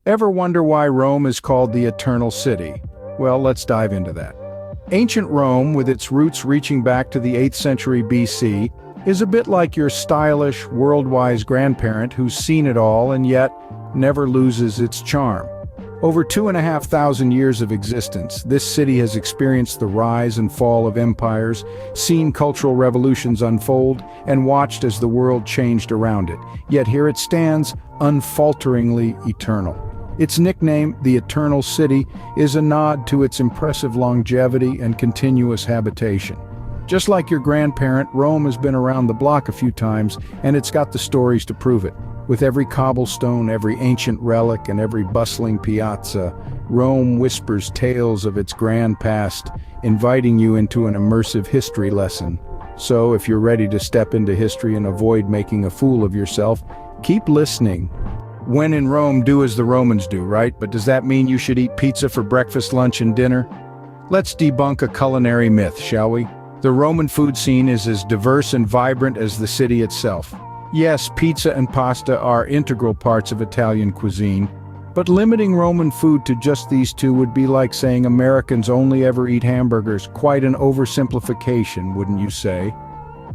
Ever wonder why Rome is called the Eternal City? Well, let's dive into that. Ancient Rome, with its roots reaching back to the 8th century BC, is a bit like your stylish, world-wise grandparent who's seen it all and yet never loses its charm. Over 2,500 years of existence, this city has experienced the rise and fall of empires, seen cultural revolutions unfold, and watched as the world changed around it. Yet here it stands, unfalteringly eternal. Its nickname, the Eternal City, is a nod to its impressive longevity and continuous habitation. Just like your grandparent, Rome has been around the block a few times, and it's got the stories to prove it. With every cobblestone, every ancient relic, and every bustling piazza, Rome whispers tales of its grand past, inviting you into an immersive history lesson. So, if you're ready to step into history and avoid making a fool of yourself, keep listening. When in Rome, do as the Romans do, right? But does that mean you should eat pizza for breakfast, lunch, and dinner? Let's debunk a culinary myth, shall we? The Roman food scene is as diverse and vibrant as the city itself. Yes, pizza and pasta are integral parts of Italian cuisine, but limiting Roman food to just these two would be like saying Americans only ever eat hamburgers. Quite an oversimplification, wouldn't you say?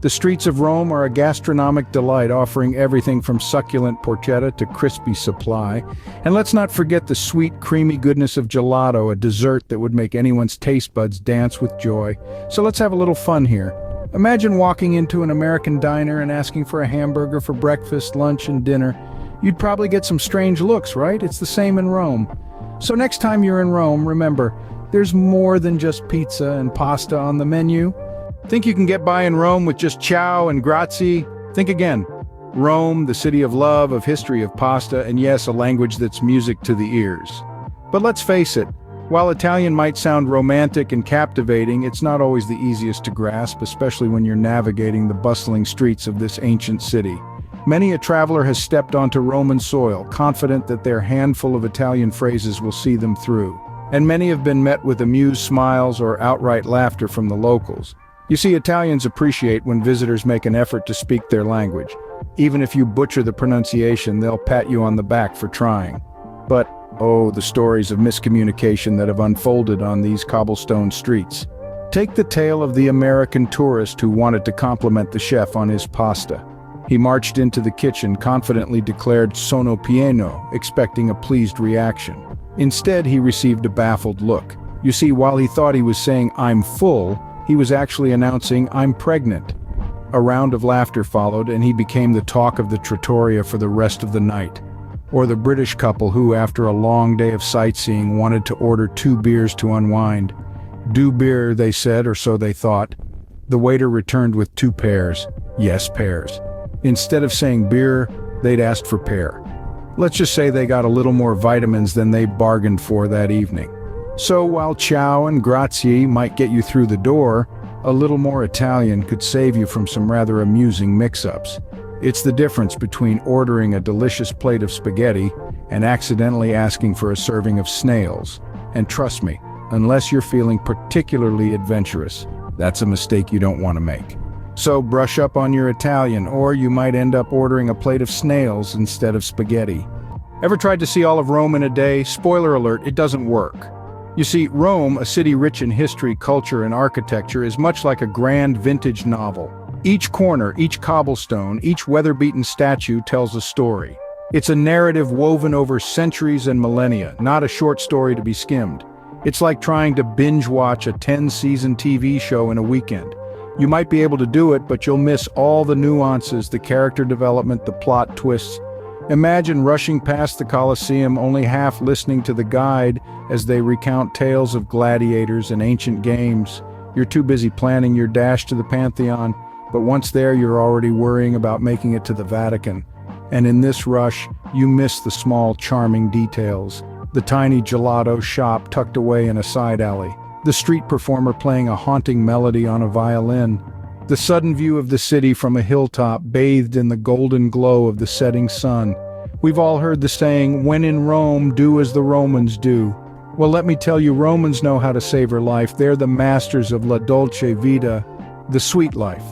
The streets of Rome are a gastronomic delight, offering everything from succulent porchetta to crispy supply. And let's not forget the sweet, creamy goodness of gelato, a dessert that would make anyone's taste buds dance with joy. So let's have a little fun here. Imagine walking into an American diner and asking for a hamburger for breakfast, lunch, and dinner. You'd probably get some strange looks, right? It's the same in Rome. So next time you're in Rome, remember, there's more than just pizza and pasta on the menu. Think you can get by in Rome with just ciao and grazie? Think again. Rome, the city of love, of history, of pasta, and yes, a language that's music to the ears. But let's face it, while Italian might sound romantic and captivating, it's not always the easiest to grasp, especially when you're navigating the bustling streets of this ancient city. Many a traveler has stepped onto Roman soil, confident that their handful of Italian phrases will see them through. And many have been met with amused smiles or outright laughter from the locals. You see, Italians appreciate when visitors make an effort to speak their language. Even if you butcher the pronunciation, they'll pat you on the back for trying. But, oh, the stories of miscommunication that have unfolded on these cobblestone streets. Take the tale of the American tourist who wanted to compliment the chef on his pasta. He marched into the kitchen, confidently declared "sono pieno," expecting a pleased reaction. Instead, he received a baffled look. You see, while he thought he was saying "I'm full," he was actually announcing, "I'm pregnant." A round of laughter followed, and he became the talk of the trattoria for the rest of the night. Or the British couple who, after a long day of sightseeing, wanted to order 2 beers to unwind. "Do beer," they said, or so they thought. The waiter returned with 2 pears. Yes, pears. Instead of saying beer, they'd asked for pear. Let's just say they got a little more vitamins than they bargained for that evening. So while ciao and grazie might get you through the door, a little more Italian could save you from some rather amusing mix-ups. It's the difference between ordering a delicious plate of spaghetti and accidentally asking for a serving of snails. And trust me, unless you're feeling particularly adventurous, that's a mistake you don't want to make. So brush up on your Italian, or you might end up ordering a plate of snails instead of spaghetti. Ever tried to see all of Rome in a day? Spoiler alert, it doesn't work. You see, Rome, a city rich in history, culture, and architecture, is much like a grand vintage novel. Each corner, each cobblestone, each weather-beaten statue tells a story. It's a narrative woven over centuries and millennia, not a short story to be skimmed. It's like trying to binge-watch a 10-season TV show in a weekend. You might be able to do it, but you'll miss all the nuances, the character development, the plot twists. Imagine rushing past the Colosseum, only half listening to the guide as they recount tales of gladiators and ancient games. You're too busy planning your dash to the Pantheon, but once there you're already worrying about making it to the Vatican. And in this rush, you miss the small, charming details. The tiny gelato shop tucked away in a side alley. The street performer playing a haunting melody on a violin. The sudden view of the city from a hilltop bathed in the golden glow of the setting sun. We've all heard the saying, "When in Rome, do as the Romans do." Well, let me tell you, Romans know how to savor life. They're the masters of la dolce vita, the sweet life.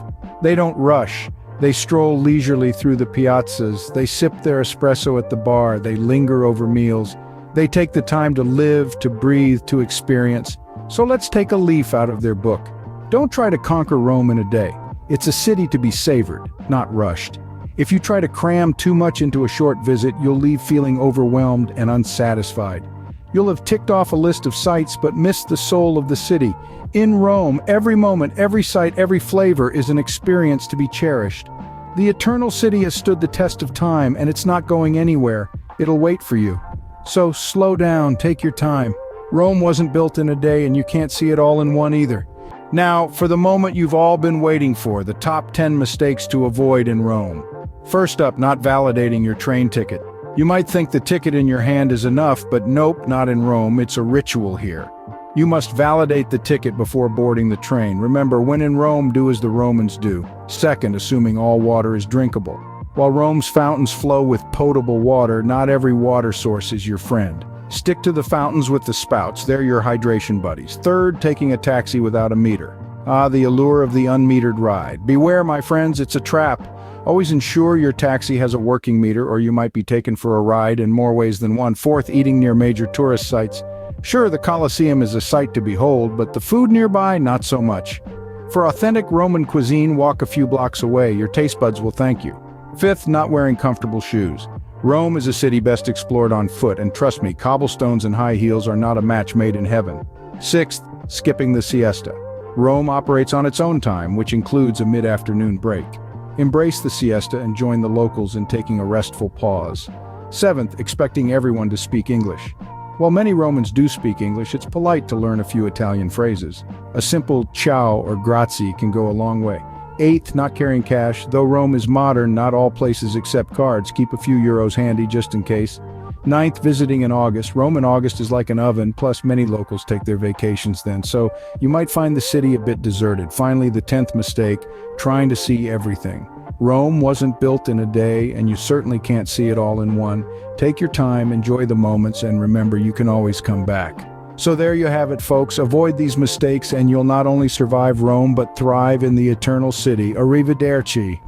They don't rush. They stroll leisurely through the piazzas, they sip their espresso at the bar, they linger over meals. They take the time to live, to breathe, to experience. So let's take a leaf out of their book. Don't try to conquer Rome in a day. It's a city to be savored, not rushed. If you try to cram too much into a short visit, you'll leave feeling overwhelmed and unsatisfied. You'll have ticked off a list of sights but missed the soul of the city. In Rome, every moment, every sight, every flavor is an experience to be cherished. The Eternal City has stood the test of time, and it's not going anywhere. It'll wait for you. So slow down, take your time. Rome wasn't built in a day, and you can't see it all in one either. Now, for the moment you've all been waiting for, the top 10 mistakes to avoid in Rome. First up, not validating your train ticket. You might think the ticket in your hand is enough, but nope, not in Rome. It's a ritual here. You must validate the ticket before boarding the train. Remember, when in Rome, do as the Romans do. Second, assuming all water is drinkable. While Rome's fountains flow with potable water, not every water source is your friend. Stick to the fountains with the spouts, they're your hydration buddies. Third, taking a taxi without a meter. Ah, the allure of the unmetered ride. Beware, my friends, it's a trap. Always ensure your taxi has a working meter, or you might be taken for a ride in more ways than one. Fourth, eating near major tourist sites. Sure, the Colosseum is a sight to behold, but the food nearby, not so much. For authentic Roman cuisine, walk a few blocks away. Your taste buds will thank you. Fifth, not wearing comfortable shoes. Rome is a city best explored on foot, and trust me, cobblestones and high heels are not a match made in heaven. Sixth, skipping the siesta. Rome operates on its own time, which includes a mid-afternoon break. Embrace the siesta and join the locals in taking a restful pause. Seventh, expecting everyone to speak English. While many Romans do speak English, it's polite to learn a few Italian phrases. A simple ciao or grazie can go a long way. Eighth, not carrying cash. Though Rome is modern, not all places accept cards. Keep a few euros handy just in case. Ninth, visiting in August. Rome in August is like an oven, plus many locals take their vacations then, so you might find the city a bit deserted. Finally, the 10th mistake, trying to see everything. Rome wasn't built in a day, and you certainly can't see it all in one. Take your time, enjoy the moments, and remember, you can always come back. So there you have it, folks. Avoid these mistakes, and you'll not only survive Rome, but thrive in the Eternal City. Arrivederci.